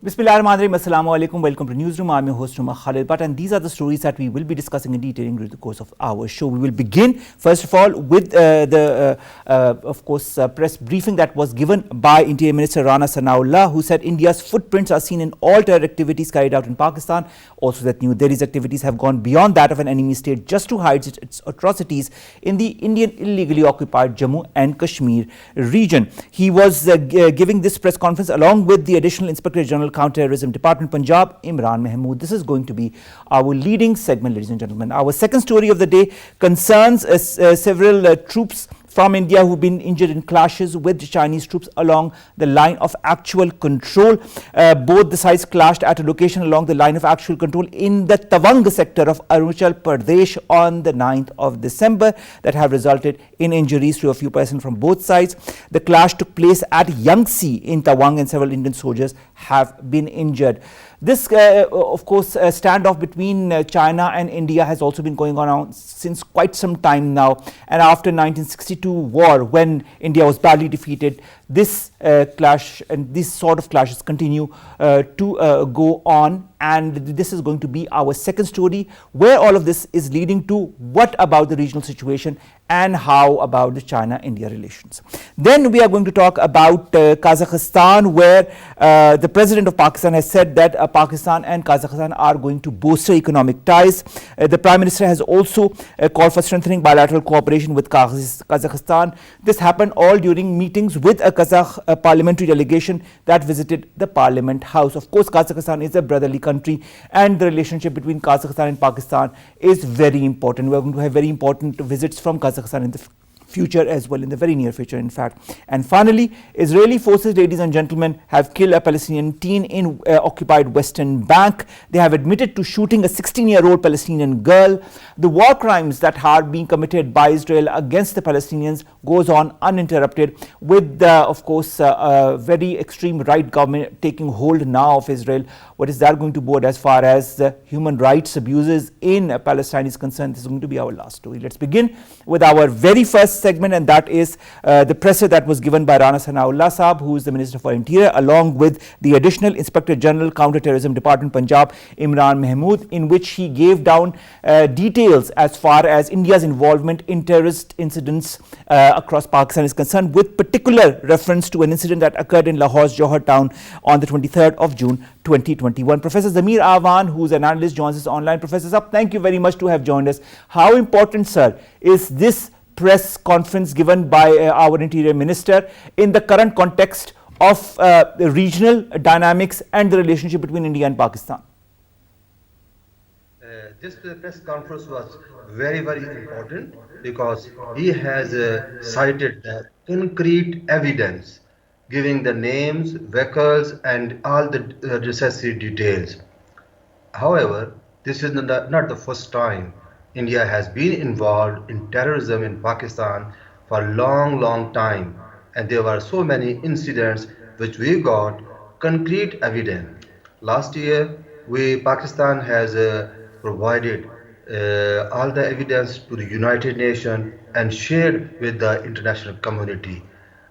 Bismillahirrahmanirrahim. Assalamu alaikum. Welcome to Newsroom. I'm your host, Khalid. And these are the stories that we will be discussing in detail during the course of our show. We will begin, first of all, with press briefing that was given by Interior Minister Rana Sanaullah, who said India's footprints are seen in all terror activities carried out in Pakistan. Also, that New Delhi's activities have gone beyond that of an enemy state just to hide its atrocities in the Indian illegally occupied Jammu and Kashmir region. He was giving this press conference along with the Additional Inspector General Counter-Terrorism Department Punjab, Imran Mahmood. This is going to be our leading segment, ladies and gentlemen. Our second story of the day concerns several troops from India who've been injured in clashes with Chinese troops along the line of actual control. Both the sides clashed at a location along the line of actual control in the Tawang sector of Arunachal Pradesh on the 9th of December that have resulted in injuries to a few persons from both sides. The clash took place at Yangtze in Tawang and several Indian soldiers have been injured. This, standoff between China and India has also been going on since quite some time now. And after 1962 war, when India was badly defeated, this clash and this sort of clashes continue to go on. And this is going to be our second story, where all of this is leading to what about the regional situation and how about the China-India relations. Then we are going to talk about Kazakhstan, where the president of Pakistan has said that Pakistan and Kazakhstan are going to bolster economic ties. The Prime Minister has also called for strengthening bilateral cooperation with Kazakhstan. This happened all during meetings with a Kazakh Parliamentary delegation that visited the Parliament House. Of course, Kazakhstan is a brotherly country, and the relationship between Kazakhstan and Pakistan is very important. We are going to have very important visits from Kazakhstan in the future as well, in the very near future, in fact. And finally, Israeli forces, ladies and gentlemen, have killed a Palestinian teen in occupied Western Bank. They have admitted to shooting a 16-year-old Palestinian girl. The war crimes that are being committed by Israel against the Palestinians goes on uninterrupted, with very extreme right government taking hold now of Israel. What is that going to bode as far as human rights abuses in Palestine is concerned? This is going to be our last story. Let's begin with our very first segment, and that is the presser that was given by Rana Sanaullah Saab, who is the Minister for Interior, along with the Additional Inspector General Counter-Terrorism Department Punjab, Imran Mahmood, in which he gave down details as far as India's involvement in terrorist incidents across Pakistan is concerned, with particular reference to an incident that occurred in Lahore's Johar town on the 23rd of June 2021. Professor Zamir Awan, who is an analyst, joins us online. Professor Saab, thank you very much to have joined us. How important, sir, is this press conference given by our Interior Minister in the current context of the regional dynamics and the relationship between India and Pakistan? This press conference was very, very important because he has cited the concrete evidence, giving the names, vehicles, and all the necessary details. However, this is not the first time India has been involved in terrorism in Pakistan for a long time, and there were so many incidents which we got concrete evidence. Last year, Pakistan has provided all the evidence to the United Nations and shared with the international community.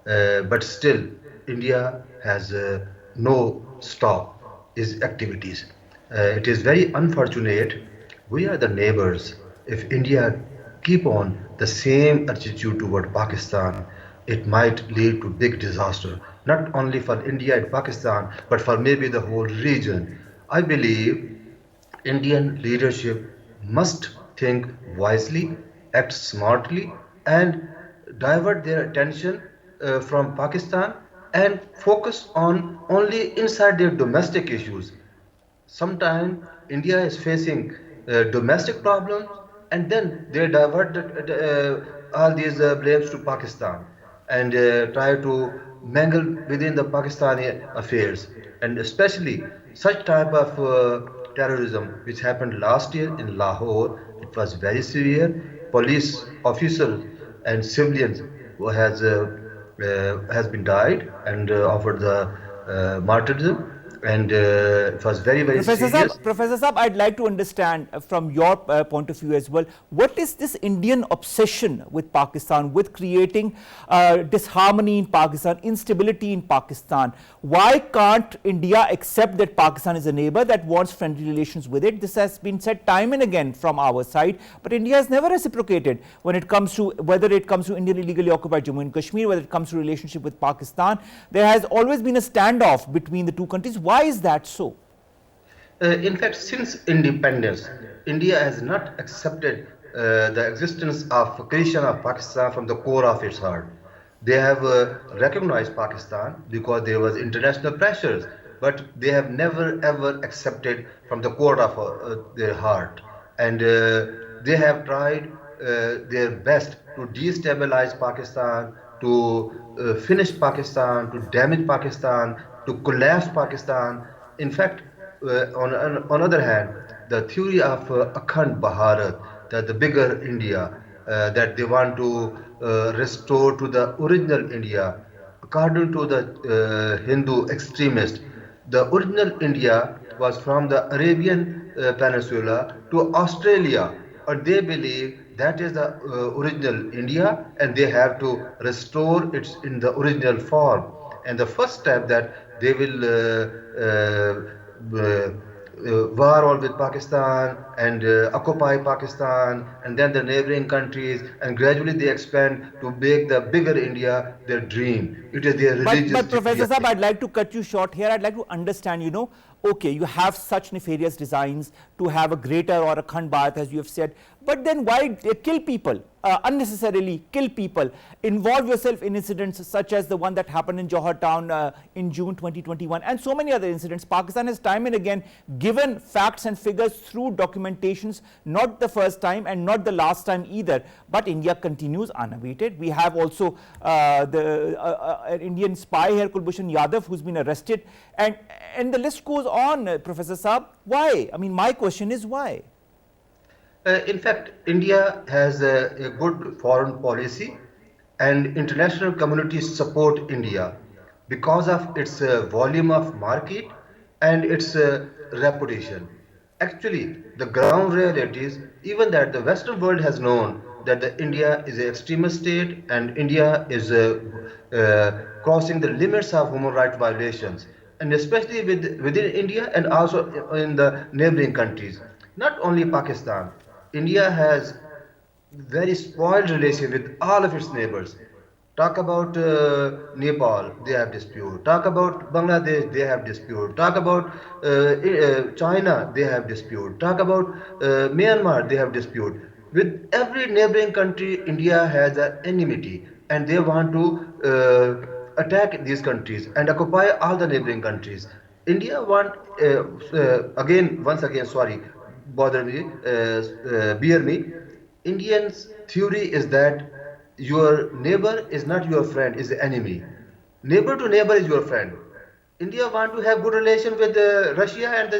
But still, India has no stop its activities. It is very unfortunate. We are the neighbors. If India keep on the same attitude toward Pakistan, it might lead to big disaster, not only for India and Pakistan, but for maybe the whole region. I believe Indian leadership must think wisely, act smartly, and divert their attention from Pakistan and focus on only inside their domestic issues. Sometimes India is facing domestic problems, and then they divert all these blames to Pakistan and try to mangle within the Pakistani affairs. And especially such type of terrorism which happened last year in Lahore, it was very severe. Police officers and civilians who has been died and offered the martyrdom. and it was very, very serious. Professor Saab, I'd like to understand from your point of view as well, what is this Indian obsession with Pakistan, with creating disharmony in Pakistan, instability in Pakistan? Why can't India accept that Pakistan is a neighbor that wants friendly relations with it? This has been said time and again from our side, but India has never reciprocated when it comes to, whether it comes to Indian illegally occupied Jammu and Kashmir, whether it comes to relationship with Pakistan. There has always been a standoff between the two countries. Why is that so? In fact, since independence, India has not accepted the existence of creation of Pakistan from the core of its heart. They have recognized Pakistan because there was international pressures, but they have never ever accepted from the core of their heart. And they have tried their best to destabilize Pakistan, to finish Pakistan, to damage Pakistan, to collapse Pakistan. In fact, on other hand, the theory of Akhand Bharat, that the bigger India, that they want to restore to the original India, according to the Hindu extremist, the original India was from the Arabian Peninsula to Australia, and they believe that is the original India, and they have to restore it in the original form. And the first step that they will war all with Pakistan and occupy Pakistan and then the neighboring countries, and gradually they expand to make the bigger India their dream. It is their religious But Professor dream. Saab, I'd like to cut you short here. I'd like to understand, okay, you have such nefarious designs to have a greater or a Khand Bharat, as you have said, but then why kill people, unnecessarily kill people, involve yourself in incidents such as the one that happened in Johor town in June 2021 and so many other incidents? Pakistan has time and again given facts and figures through documentations, not the first time and not the last time either, but India continues unabated. We have also an Indian spy here, Kulbhushan Yadav, who's been arrested, and the list goes on, Professor Saab. Why? I mean, my question is why? In fact, India has a good foreign policy, and international communities support India because of its volume of market and its reputation. Actually, the ground reality is even that the Western world has known that India is an extremist state and India is crossing the limits of human rights violations, and especially within India and also in the neighboring countries. Not only Pakistan, India has very spoiled relation with all of its neighbors. Talk about Nepal, they have dispute. Talk about Bangladesh, they have dispute. Talk about China, they have dispute. Talk about Myanmar, they have dispute. With every neighboring country, India has an enmity, and they want to attack these countries and occupy all the neighboring countries. India want once again, sorry, bear me. Indians' theory is that your neighbor is not your friend, is the enemy. Neighbor to neighbor is your friend. India want to have good relation with Russia and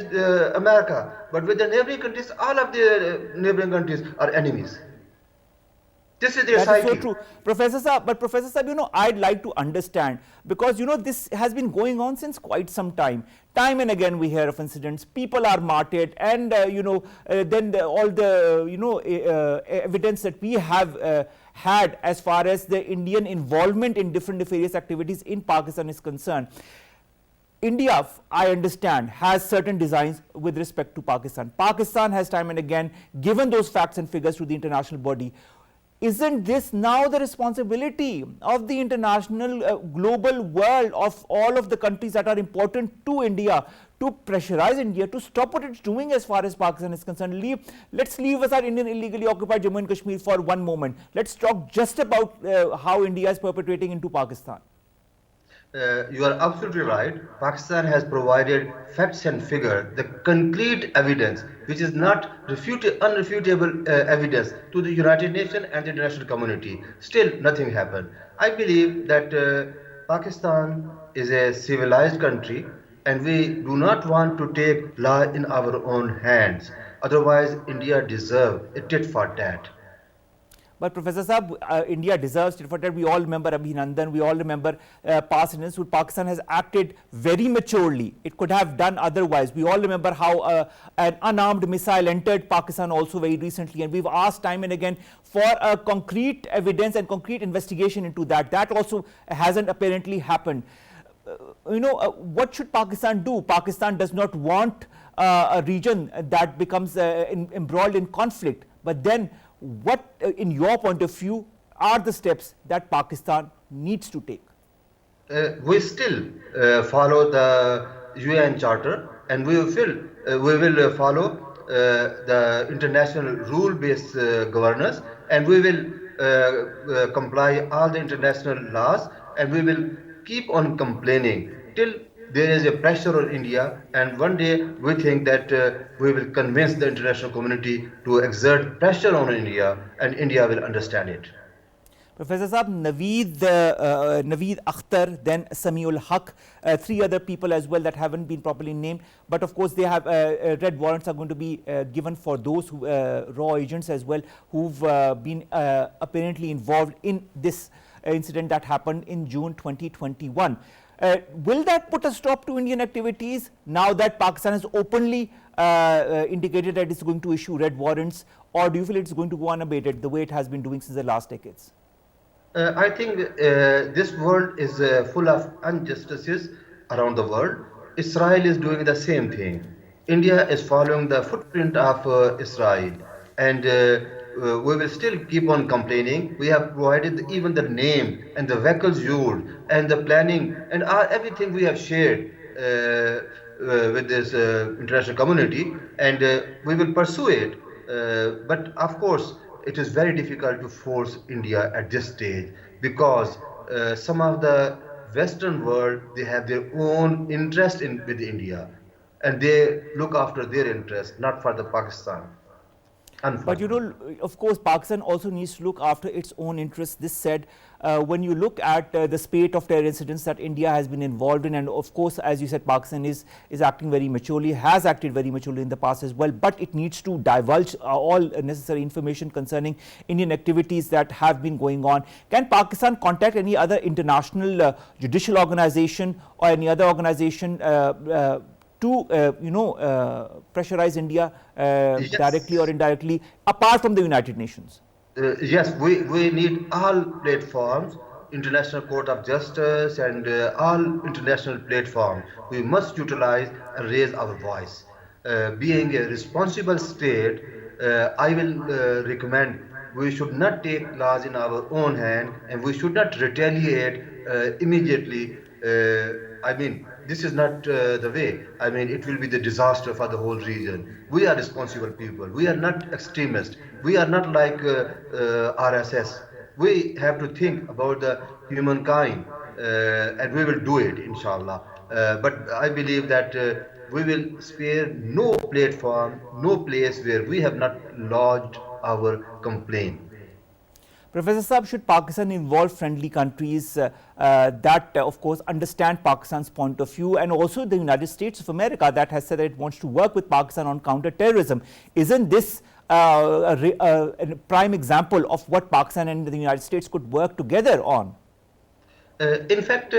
America, but with the neighboring countries, all of the neighboring countries are enemies. This is their That psyche. is so true, Professor Saab. But Professor Saab, I'd like to understand, because this has been going on since quite some time. Time and again we hear of incidents. People are martyred, and then all the evidence that we have had as far as the Indian involvement in different nefarious activities in Pakistan is concerned. India, I understand, has certain designs with respect to Pakistan. Pakistan has time and again given those facts and figures to the international body. Isn't this now the responsibility of the international global world, of all of the countries that are important to India, to pressurize India to stop what it's doing as far as Pakistan is concerned? Let's leave aside Indian illegally occupied Jammu and Kashmir for one moment. Let's talk just about how India is perpetrating into Pakistan. You are absolutely right. Pakistan has provided facts and figures, the concrete evidence, which is not unrefutable evidence to the United Nations and the international community. Still, nothing happened. I believe that Pakistan is a civilized country, and we do not want to take law in our own hands. Otherwise, India deserves a tit for tat. But Professor Saab, India deserves it for that. We all remember Abhinandan, we all remember past incidents where Pakistan has acted very maturely. It could have done otherwise. We all remember how an unarmed missile entered Pakistan also very recently, and we've asked time and again for concrete evidence and concrete investigation into that. That also hasn't apparently happened. What should Pakistan do? Pakistan does not want a region that becomes embroiled in conflict. But then, what, in your point of view, are the steps that Pakistan needs to take? We still follow the UN Charter, and we will follow the international rule-based governance, and we will comply all the international laws, and we will keep on complaining till there is a pressure on India, and one day we think that we will convince the international community to exert pressure on India, and India will understand it. Professor Saab, Naveed Akhtar, then Samiul Haq, three other people as well that haven't been properly named. But of course, they have red warrants are going to be given for those who, raw agents as well, who've been apparently involved in this incident that happened in June 2021. Will that put a stop to Indian activities now that Pakistan has openly indicated that it's going to issue red warrants, or do you feel it's going to go unabated the way it has been doing since the last decades? I think this world is full of injustices around the world. Israel is doing the same thing. India is following the footprint of Israel, and we will still keep on complaining. We have provided even the name and the vehicles used and the planning and everything we have shared with this international community, and we will pursue it. But of course, it is very difficult to force India at this stage, because some of the Western world, they have their own interest with India, and they look after their interest, not for the Pakistan. But of course, Pakistan also needs to look after its own interests. This said, when you look at the spate of terror incidents that India has been involved in, and of course, as you said, Pakistan is acting very maturely, has acted very maturely in the past as well, but it needs to divulge all necessary information concerning Indian activities that have been going on. Can Pakistan contact any other international judicial organization or any other organization to pressurize India yes, directly or indirectly, apart from the United Nations? Yes, we need all platforms, International Court of Justice and all international platforms. We must utilize and raise our voice. Being a responsible state, I will recommend we should not take laws in our own hand, and we should not retaliate immediately. This is not the way. It will be the disaster for the whole region. We are responsible people. We are not extremists. We are not like RSS. We have to think about the humankind, and we will do it, inshallah. But I believe that we will spare no platform, no place where we have not lodged our complaint. Professor Saab, should Pakistan involve friendly countries that, of course, understand Pakistan's point of view, and also the United States of America that has said that it wants to work with Pakistan on counter-terrorism? Isn't this a prime example of what Pakistan and the United States could work together on? In fact,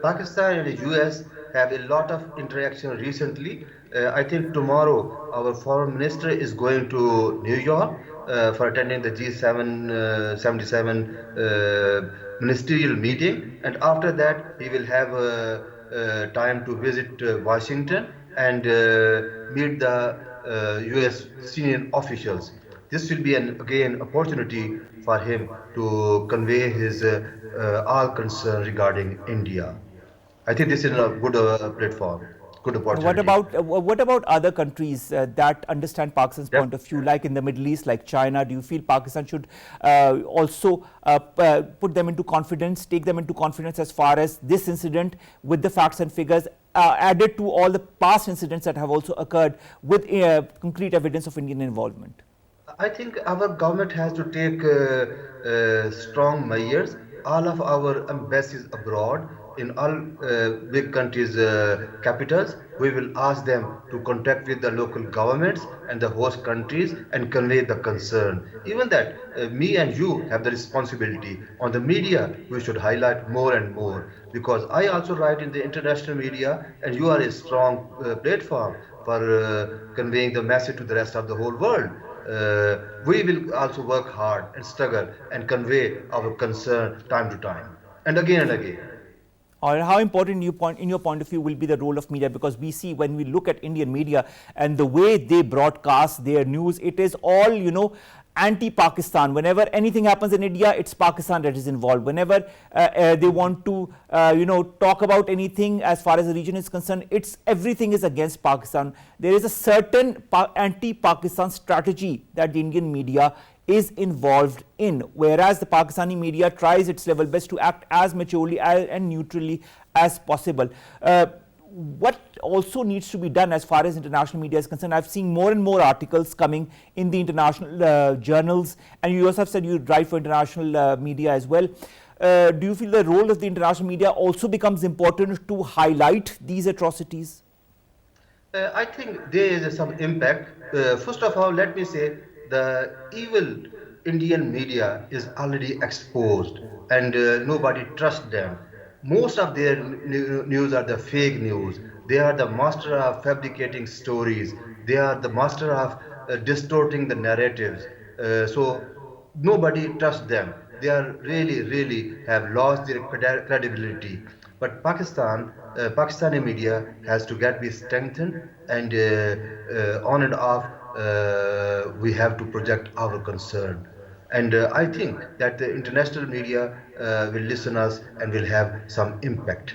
Pakistan and the US have a lot of interaction recently. I think tomorrow our foreign minister is going to New York for attending the G7 77 ministerial meeting, and after that he will have time to visit Washington and meet the US senior officials. This will be again opportunity for him to convey his all concern regarding India. I think this is a good platform. Good opportunity. What about other countries that understand Pakistan's point of view, like in the Middle East, like China? Do you feel Pakistan should also put them into confidence, take them into confidence as far as this incident with the facts and figures added to all the past incidents that have also occurred with concrete evidence of Indian involvement? I think our government has to take strong measures. All of our embassies abroad, in all big countries' capitals, we will ask them to contact with the local governments and the host countries and convey the concern. Even that, me and you have the responsibility. On the media, we should highlight more and more, because I also write in the international media, and you are a strong platform for conveying the message to the rest of the whole world. We will also work hard and struggle and convey our concern time to time and again and again. Or how important in your point of view will be the role of media, because we see when we look at Indian media and the way they broadcast their news, it is all, anti-Pakistan. Whenever anything happens in India, it's Pakistan that is involved. Whenever they want to talk about anything as far as the region is concerned, everything is against Pakistan. There is a certain anti-Pakistan strategy that the Indian media is involved in, whereas the Pakistani media tries its level best to act as maturely and neutrally as possible. What also needs to be done as far as international media is concerned? I've seen more and more articles coming in the international journals, and you also have said you write for international media as well. Do you feel the role of the international media also becomes important to highlight these atrocities? I think there is some impact. First of all, let me say the evil Indian media is already exposed, and nobody trusts them. Most of their news are the fake news. They are the master of fabricating stories. They are the master of distorting the narratives. So nobody trusts them. They are really have lost their credibility. But Pakistani media has to be strengthened, and on and off we have to project our concern. And I think that the international media will listen us and will have some impact.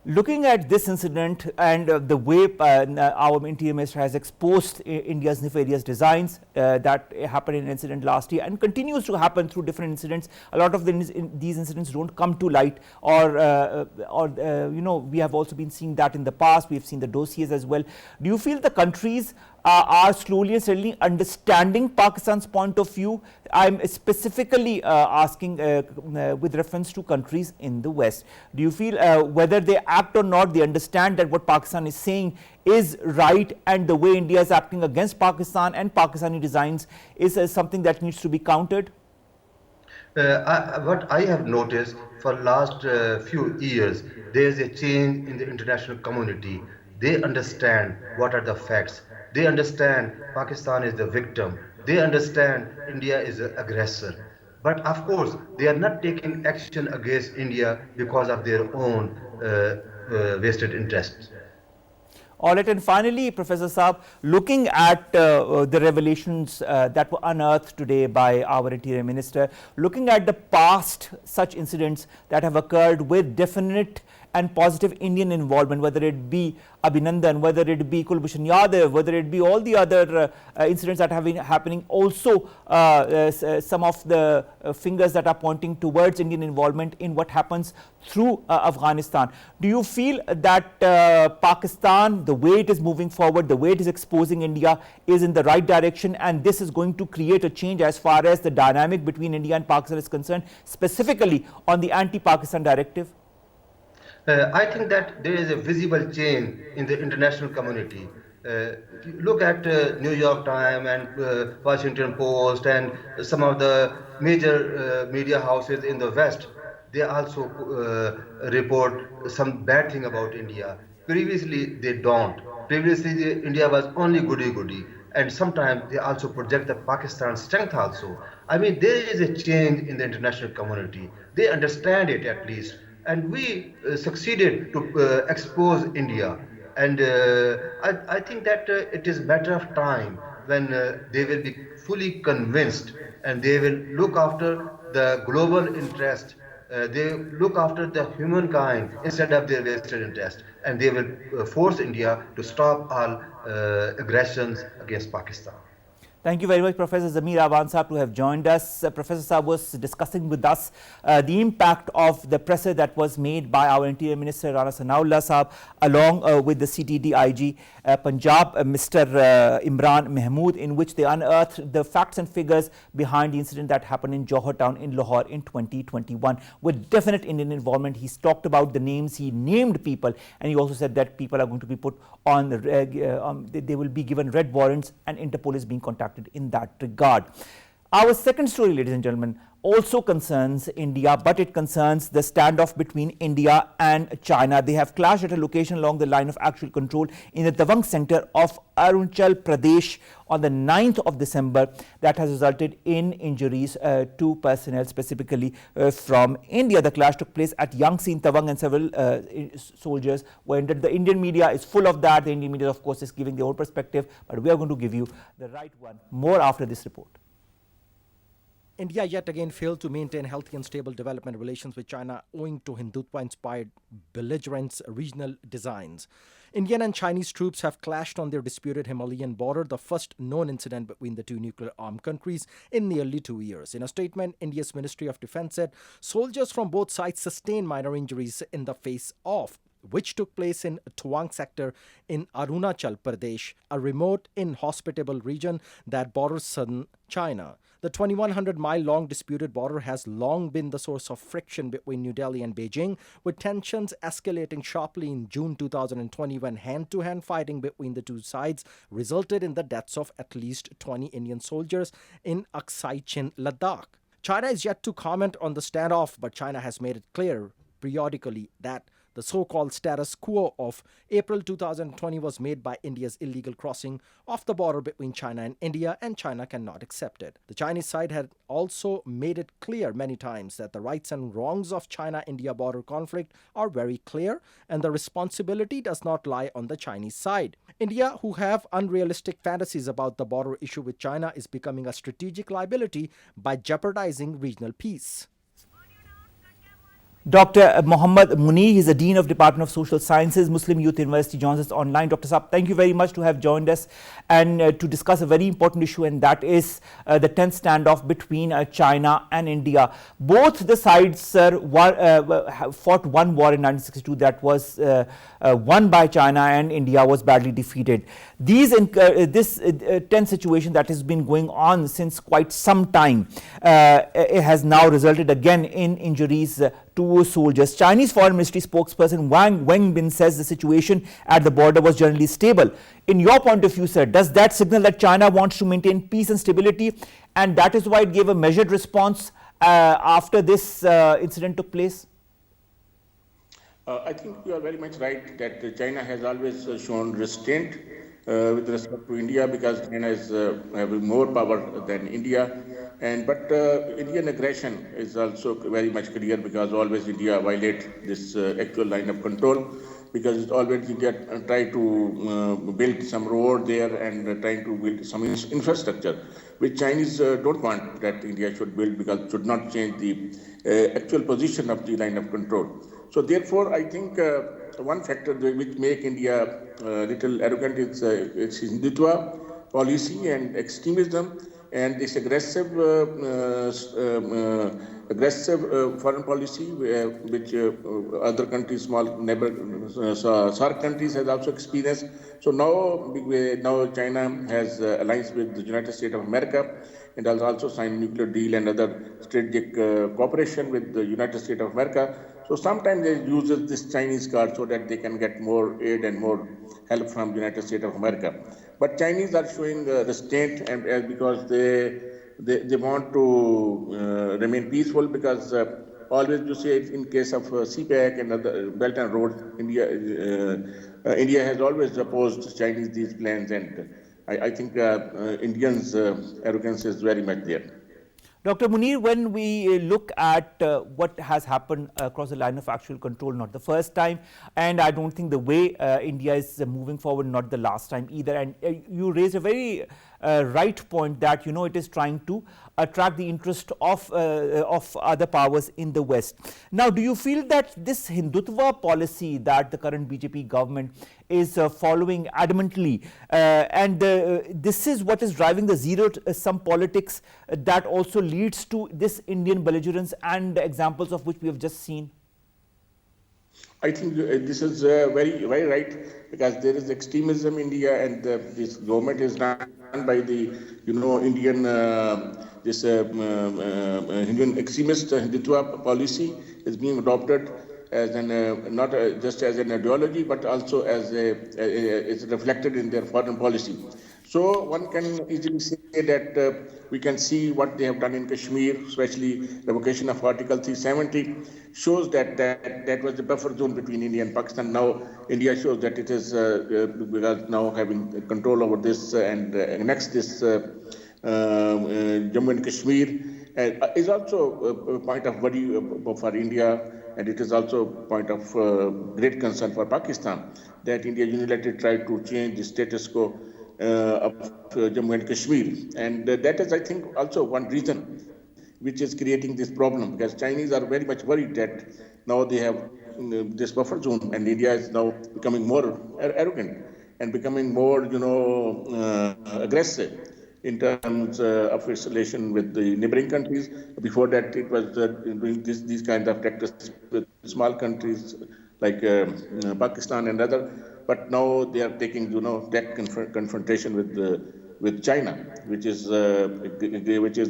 Looking at this incident and the way our interior minister has exposed India's nefarious designs that happened in an incident last year and continues to happen through different incidents, a lot of these incidents don't come to light, or we have also been seeing that in the past. We've seen the dossiers as well. Do you feel the countries are slowly and steadily understanding Pakistan's point of view? I'm specifically asking with reference to countries in the West. Do you feel whether they act or not, they understand that what Pakistan is saying is right, and the way India is acting against Pakistan and Pakistani designs is something that needs to be countered? What I have noticed for last few years, there is a change in the international community. They understand what are the facts. They understand Pakistan is the victim. They understand India is the aggressor. But of course, they are not taking action against India because of their own vested interests. All right, and finally, Professor Saab, looking at the revelations that were unearthed today by our Interior Minister, looking at the past such incidents that have occurred with definite and positive Indian involvement, whether it be Abhinandan, whether it be Kulbhushan Yadav, whether it be all the other incidents that have been happening, also some of the fingers that are pointing towards Indian involvement in what happens through Afghanistan. Do you feel that Pakistan, the way it is moving forward, the way it is exposing India, is in the right direction, and this is going to create a change as far as the dynamic between India and Pakistan is concerned, specifically on the anti-Pakistan directive? I think that there is a visible change in the international community. Look at New York Times and Washington Post and some of the major media houses in the West. They also report some bad thing about India. Previously, they don't. Previously, India was only goody-goody. And sometimes they also project the Pakistan's strength also. I mean, there is a change in the international community. They understand it at least. And we succeeded to expose India. And I think that it is a matter of time when they will be fully convinced, and they will look after the global interest. They look after the humankind instead of their vested interest. And they will force India to stop all aggressions against Pakistan. Thank you very much, Professor Zamir Awan Saab, to have joined us. Professor Saab was discussing with us the impact of the presser that was made by our Interior Minister Rana Sanaullah Saab, along with the CTD IG Punjab, Mr. Imran Mahmood, in which they unearthed the facts and figures behind the incident that happened in Johor town in Lahore in 2021 with definite Indian involvement. He's talked about the names, he named people, and he also said that people are going to be put on the they will be given red warrants, and Interpol is being contacted in that regard. Our second story, ladies and gentlemen, also concerns India, but it concerns the standoff between India and China. They have clashed at a location along the line of actual control in the Tawang center of Arunachal Pradesh on the 9th of December. That has resulted in injuries to personnel, specifically from India. The clash took place at Yangtze in Tawang, and several soldiers were injured. The Indian media is full of that. The Indian media, of course, is giving their own perspective, but we are going to give you the right one. More after this report. India yet again failed to maintain healthy and stable development relations with China owing to Hindutva-inspired belligerent regional designs. Indian and Chinese troops have clashed on their disputed Himalayan border, the first known incident between the two nuclear-armed countries in nearly 2 years. In a statement, India's Ministry of Defense said soldiers from both sides sustained minor injuries in the face-off, which took place in Tawang sector in Arunachal Pradesh, a remote, inhospitable region that borders southern China. The 2,100-mile-long disputed border has long been the source of friction between New Delhi and Beijing, with tensions escalating sharply in June 2020 when hand-to-hand fighting between the two sides resulted in the deaths of at least 20 Indian soldiers in Aksai Chin, Ladakh. China is yet to comment on the standoff, but China has made it clear periodically that the so-called status quo of April 2020 was made by India's illegal crossing of the border between China and India, and China cannot accept it. The Chinese side had also made it clear many times that the rights and wrongs of China-India border conflict are very clear, and the responsibility does not lie on the Chinese side. India, who have unrealistic fantasies about the border issue with China, is becoming a strategic liability by jeopardizing regional peace. Dr. Muhammad Munir, he's the Dean of Department of Social Sciences, Muslim Youth University, joins us online. Dr. Saab, thank you very much to have joined us and to discuss a very important issue, and that is the tense standoff between China and India. Both the sides, sir, fought one war in 1962 that was won by China, and India was badly defeated. This tense situation that has been going on since quite some time, it has now resulted again in injuries to soldiers. Chinese Foreign Ministry spokesperson Wang Wenbin says the situation at the border was generally stable. In your point of view, sir, does that signal that China wants to maintain peace and stability, and that is why it gave a measured response after this incident took place? I think you are very much right that China has always shown restraint with respect to India, because China is having more power than India. But Indian aggression is also very much clear, because always India violates this actual line of control, because it's always India try to build some road there and trying to build some infrastructure, which Chinese don't want that India should build, because it should not change the actual position of the line of control. So therefore, I think one factor which make India a little arrogant is its Hindutva policy and extremism, and this aggressive foreign policy, which other countries, small neighbor SAARC countries, has also experienced. So now China has alliance with the United States of America, and has also signed nuclear deal and other strategic cooperation with the United States of America. So sometimes they use this Chinese card so that they can get more aid and more help from the United States of America. But Chinese are showing restraint, and because they want to remain peaceful, because always you say in case of CPEC and other Belt and Road, India has always opposed Chinese these plans, and I think Indians' arrogance is very much there. Dr. Munir, when we look at what has happened across the line of actual control, not the first time, and I don't think the way India is moving forward, not the last time either. And you raised a very right point that, it is trying to attract the interest of other powers in the West. Now, do you feel that this Hindutva policy that the current BJP government is following adamantly, and this is what is driving the zero-sum politics that also leads to this Indian belligerence and examples of which we have just seen? I think this is very right, because there is extremism in India, and this government is run by the Indian Indian extremist Hindutva policy is being adopted as an not just as an ideology, but also as it's reflected in their foreign policy. So one can easily say that we can see what they have done in Kashmir, especially revocation of Article 370, shows that that was the buffer zone between India and Pakistan. Now India shows that it is because now having control over this and annexed this Jammu and Kashmir is also a point of worry for India, and it is also a point of great concern for Pakistan that India unilaterally tried to change the status quo of Jammu and Kashmir, and that is, I think, also one reason which is creating this problem, because Chinese are very much worried that now they have this buffer zone, and India is now becoming more arrogant and becoming more, aggressive in terms of its relation with the neighboring countries. Before that, it was doing these kinds of tactics with small countries like Pakistan and other. But now they are taking, that confrontation with China, which is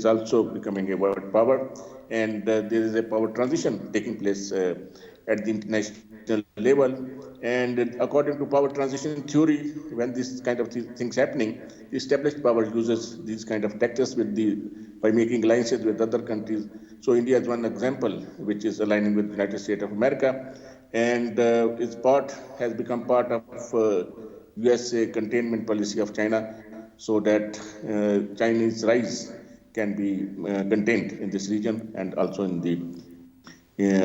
also becoming a world power, and there is a power transition taking place at the international level. And according to power transition theory, when this kind of things happening, the established power uses these kind of tactics by making alliances with other countries. So India is one example, which is aligning with the United States of America, and has become part of USA containment policy of China, so that Chinese rise can be contained in this region and also in the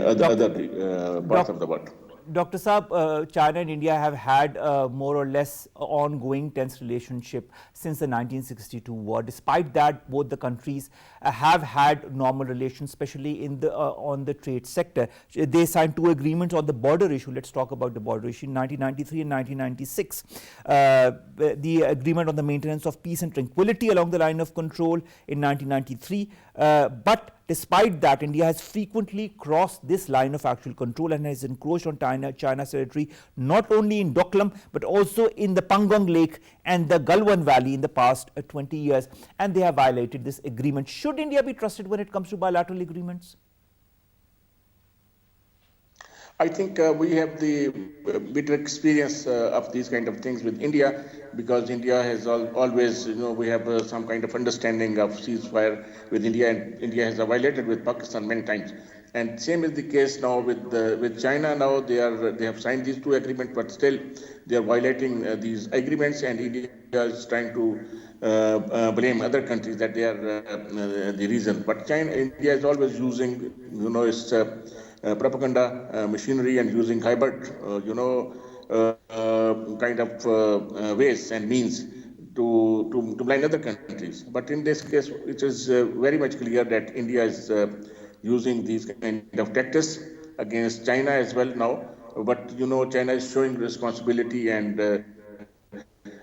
other parts of the world. Dr. Saab, China and India have had more or less ongoing tense relationship since the 1962 war. Despite that, both the countries have had normal relations, especially in the on the trade sector. They signed 2 agreements on the border issue. Let's talk about the border issue in 1993 and 1996. The agreement on the maintenance of peace and tranquility along the line of control in 1993. But despite that, India has frequently crossed this line of actual control and has encroached on China's territory, not only in Doklam, but also in the Pangong Lake and the Galwan Valley in the past 20 years. And they have violated this agreement. Should India be trusted when it comes to bilateral agreements? I think we have the bitter experience of these kind of things with India, because India has always, we have some kind of understanding of ceasefire with India, and India has violated with Pakistan many times. And same is the case now with China. Now they have signed these 2 agreements, but still they are violating these agreements, and India is trying to blame other countries that they are the reason. But India is always using, its propaganda machinery and using hybrid, kind of ways and means to blind other countries. But in this case, it is very much clear that India is using these kind of tactics against China as well now. But China is showing responsibility and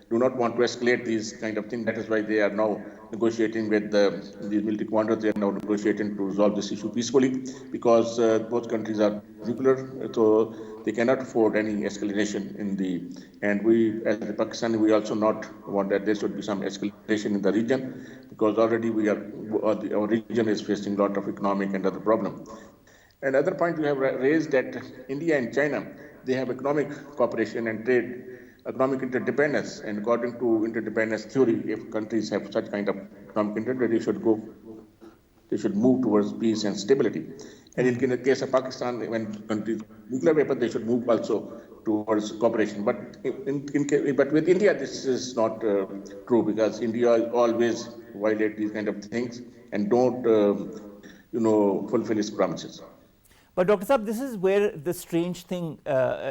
do not want to escalate these kind of things. That is why they are now negotiating with the military commanders. They are now negotiating to resolve this issue peacefully, because both countries are nuclear, so they cannot afford any escalation in the. And we, as the Pakistani, we also not want that there should be some escalation in the region, because already our region is facing a lot of economic and other problems. Another point we have raised, that India and China, they have economic cooperation and trade, economic interdependence, and according to interdependence theory, if countries have such kind of economic interdependence, they should move towards peace and stability. And in the case of Pakistan, when countries nuclear weapons, they should move also towards cooperation. But but with India, this is not true, because India always violate these kind of things and don't fulfill its promises. But Dr. Saab, this is where the strange thing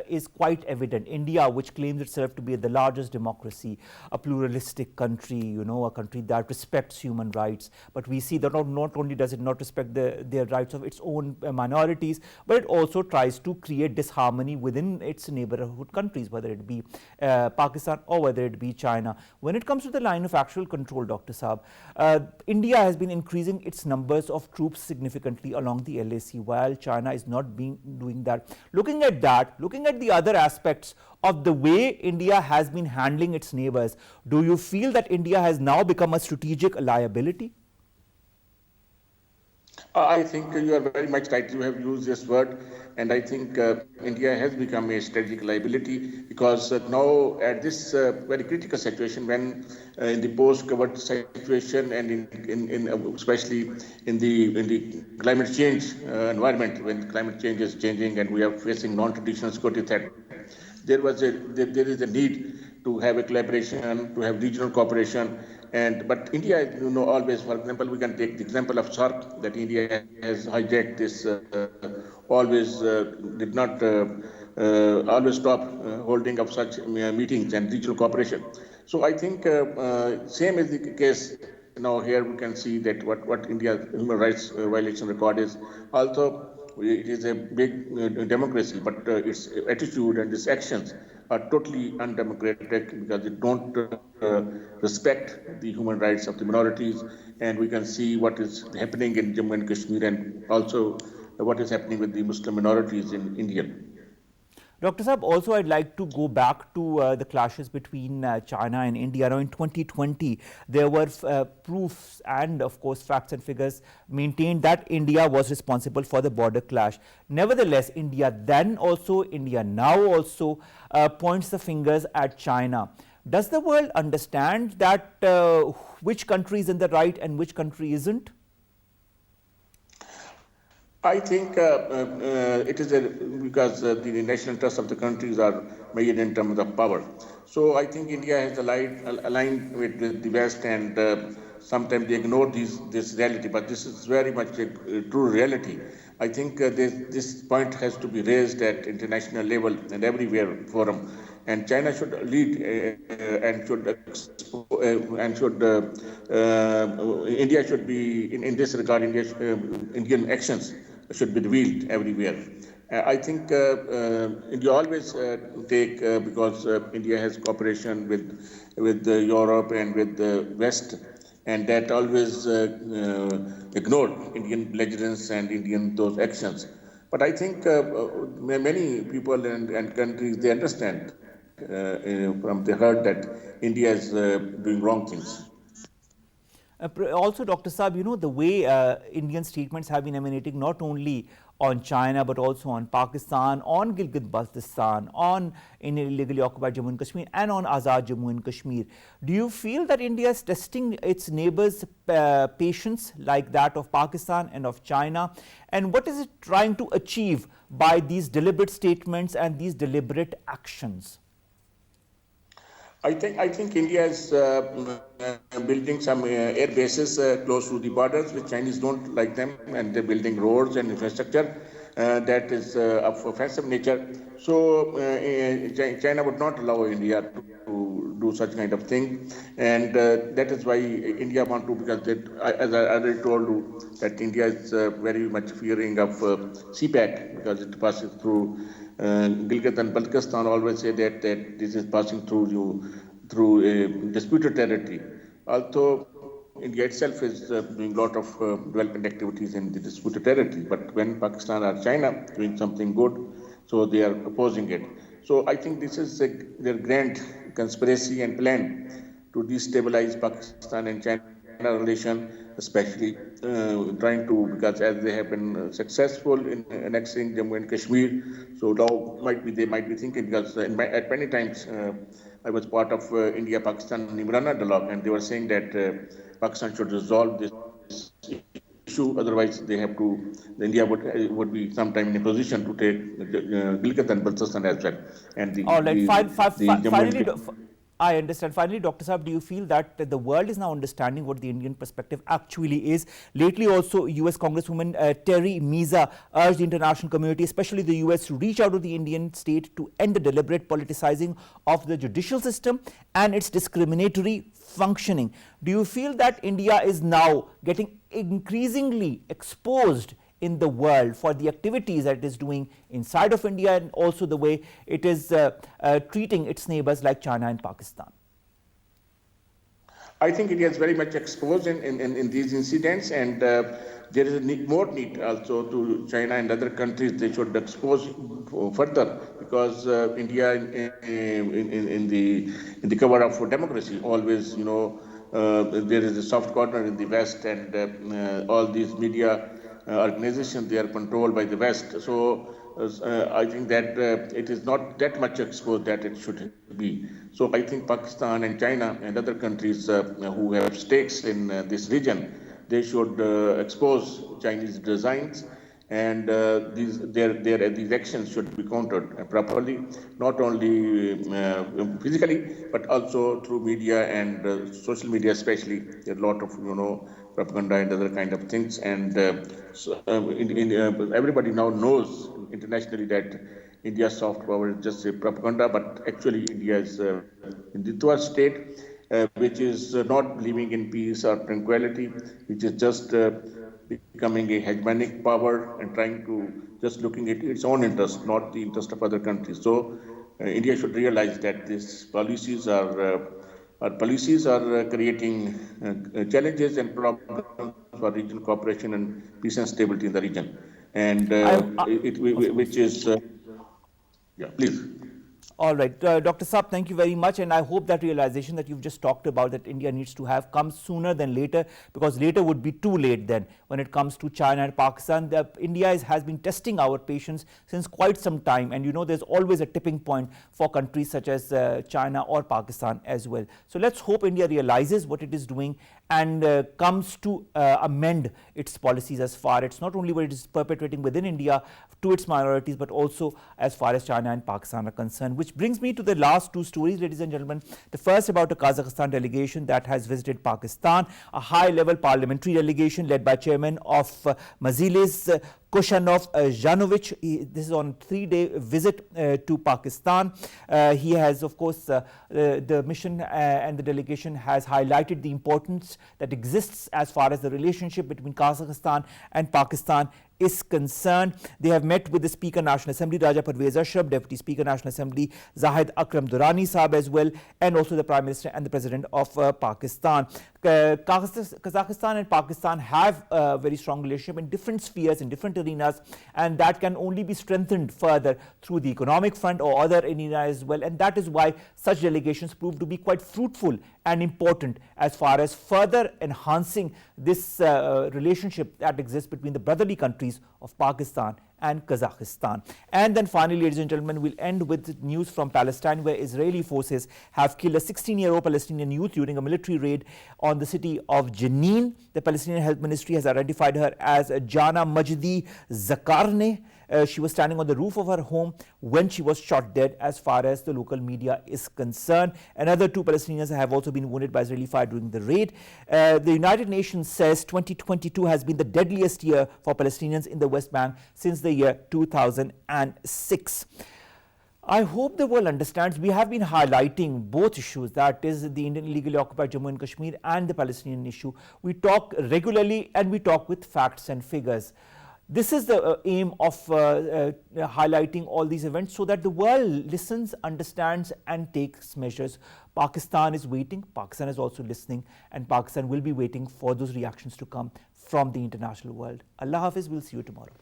is quite evident. India, which claims itself to be the largest democracy, a pluralistic country, a country that respects human rights, but we see that not only does it not respect the rights of its own minorities, but it also tries to create disharmony within its neighborhood countries, whether it be Pakistan or whether it be China. When it comes to the line of actual control, Dr. Saab, India has been increasing its numbers of troops significantly along the LAC, while China is not doing that. Looking at the other aspects of the way India has been handling its neighbors, do you feel that India has now become a strategic liability? I think you are very much right. You have used this word, and I think India has become a strategic liability because now at this very critical situation, when in the post-COVID situation and in especially in the climate change environment, when climate change is changing and we are facing non-traditional security threat, there is a need to have a collaboration, to have regional cooperation. But India, always, for example, we can take the example of SARC, that India has hijacked this, always did not always stop holding of such meetings and regional cooperation. So I think same is the case now. Here we can see that what India's human rights violation record is. Also, it is a big democracy, but its attitude and its actions are totally undemocratic because they don't respect the human rights of the minorities. And we can see what is happening in Jammu and Kashmir, and also what is happening with the Muslim minorities in India. Dr. Saab, also I'd like to go back to the clashes between China and India. Now in 2020, there were proofs and of course facts and figures maintained that India was responsible for the border clash. Nevertheless, India then also, India now also points the fingers at China. Does the world understand that which country is in the right and which country isn't? I think it is because the national interests of the countries are measured in terms of power. So I think India has aligned with the West, and sometimes they ignore this reality. But this is very much a true reality. I think this point has to be raised at international level and everywhere forum. And China should lead and India should be in this regard. Indian actions should be revealed everywhere. I think India always take because India has cooperation with Europe and with the West, and that always ignored Indian belligerence and Indian those actions. But I think many people and countries, they understand from the heart that India is doing wrong things. Also, Dr. Saab, the way Indian statements have been emanating not only on China but also on Pakistan, on Gilgit-Baltistan, on illegally occupied Jammu and Kashmir, and on Azad Jammu and Kashmir. Do you feel that India is testing its neighbors' patience like that of Pakistan and of China? And what is it trying to achieve by these deliberate statements and these deliberate actions? I think India is building some air bases close to the borders, which Chinese don't like them, and they're building roads and infrastructure that is of offensive nature. So China would not allow India to do such kind of thing, and that is why India want to, because as I already told you, that India is very much fearing of CPAC because it passes through Gilgit and Baltistan. Always say that this is passing through a disputed territory. Although India itself is doing a lot of development activities in the disputed territory, but when Pakistan or China doing something good, so they are opposing it. So I think this is their grand conspiracy and plan to destabilize Pakistan and China relation, especially trying to, because as they have been successful in annexing Jammu and Kashmir, so now they might be thinking, because at many times I was part of India-Pakistan Nimrana dialogue, and they were saying that Pakistan should resolve this issue, otherwise India would be sometime in a position to take Gilgit and Baltistan as well. And I understand. Finally, Dr. Saab, do you feel that the world is now understanding what the Indian perspective actually is? Lately also, US Congresswoman Terry Meza urged the international community, especially the US, to reach out to the Indian state to end the deliberate politicizing of the judicial system and its discriminatory functioning. Do you feel that India is now getting increasingly exposed in the world for the activities that it is doing inside of India, and also the way it is treating its neighbors like China and Pakistan? I think India is very much exposed in these incidents, and there is a more need also to China and other countries. They should expose further, because India in the cover of democracy always, there is a soft corner in the West, and all these media organizations, they are controlled by the West. So I think that it is not that much exposed that it should be. So I think Pakistan and China and other countries who have stakes in this region, they should expose Chinese designs, and these actions should be countered properly, not only physically, but also through media and social media especially. There are a lot of propaganda and other kind of things, and everybody now knows internationally that India's soft power is just a propaganda, but actually India is in the third state, which is not living in peace or tranquility, which is just becoming a hegemonic power and trying to just looking at its own interest, not the interest of other countries. So India should realize that these policies are creating challenges and problems for regional cooperation and peace and stability in the region. And which is, yeah, please. All right, Dr. Saab, thank you very much, and I hope that realization that you've just talked about, that India needs to have, comes sooner than later, because later would be too late then when it comes to China and Pakistan. India has been testing our patience since quite some time, and there's always a tipping point for countries such as China or Pakistan as well. So let's hope India realizes what it is doing and comes to amend its policies as far it's not only what it is perpetrating within India to its minorities, but also as far as China and Pakistan are concerned. Which brings me to the last two stories, ladies and gentlemen. The first about a Kazakhstan delegation that has visited Pakistan, a high-level parliamentary delegation led by chairman of Majlis Koshanov Janovic. This is on a 3-day visit to Pakistan. He has, of course, the mission and the delegation has highlighted the importance that exists as far as the relationship between Kazakhstan and Pakistan is concerned. They have met with the Speaker National Assembly Raja Parvez Ashraf, Deputy Speaker National Assembly Zahid Akram Durrani Saab as well, and also the Prime Minister and the President of Pakistan. Kazakhstan and Pakistan have a very strong relationship in different spheres, in different arenas, and that can only be strengthened further through the economic front or other arenas as well, and that is why such delegations prove to be quite fruitful and important as far as further enhancing this relationship that exists between the brotherly countries of Pakistan and Kazakhstan. And then finally, ladies and gentlemen, we'll end with news from Palestine, where Israeli forces have killed a 16-year-old Palestinian youth during a military raid on the city of Jenin. The Palestinian Health Ministry has identified her as Jana Majdi Zakarne. She was standing on the roof of her home when she was shot dead, as far as the local media is concerned. Another 2 Palestinians have also been wounded by Israeli fire during the raid. The United Nations says 2022 has been the deadliest year for Palestinians in the West Bank since the year 2006. I hope the world understands we have been highlighting both issues, that is the Indian illegally occupied Jammu and Kashmir and the Palestinian issue. We talk regularly and we talk with facts and figures. This is the aim of highlighting all these events so that the world listens, understands and takes measures. Pakistan is waiting, Pakistan is also listening, and Pakistan will be waiting for those reactions to come from the international world. Allah Hafiz, we'll see you tomorrow.